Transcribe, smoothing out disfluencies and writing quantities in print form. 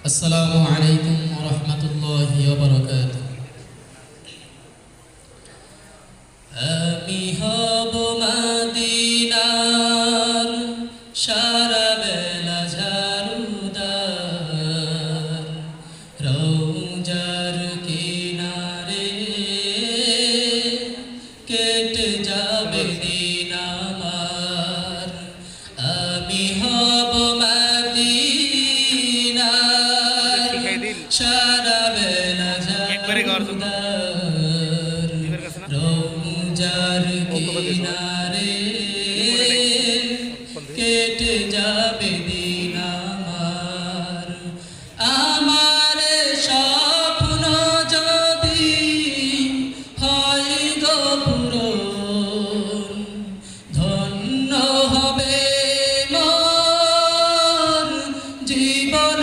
আসসালামু আলাইকুম ওয়া রাহমাতুল্লাহি ওয়া বারাকাতুহু। আমি হব মদিনার সারা বেলা ঝাড়ুদার, রওজার কিনারে কেটে যাবে দিন আমার। আমি হব মদিনার সারা বেলা ঝাড়ুদার, রওজার কিনারে কেটে যাবে দিন আমার। আমার স্বপ্ন যদি হয় গো পূরণ, ধন্য হবে মোর জীবন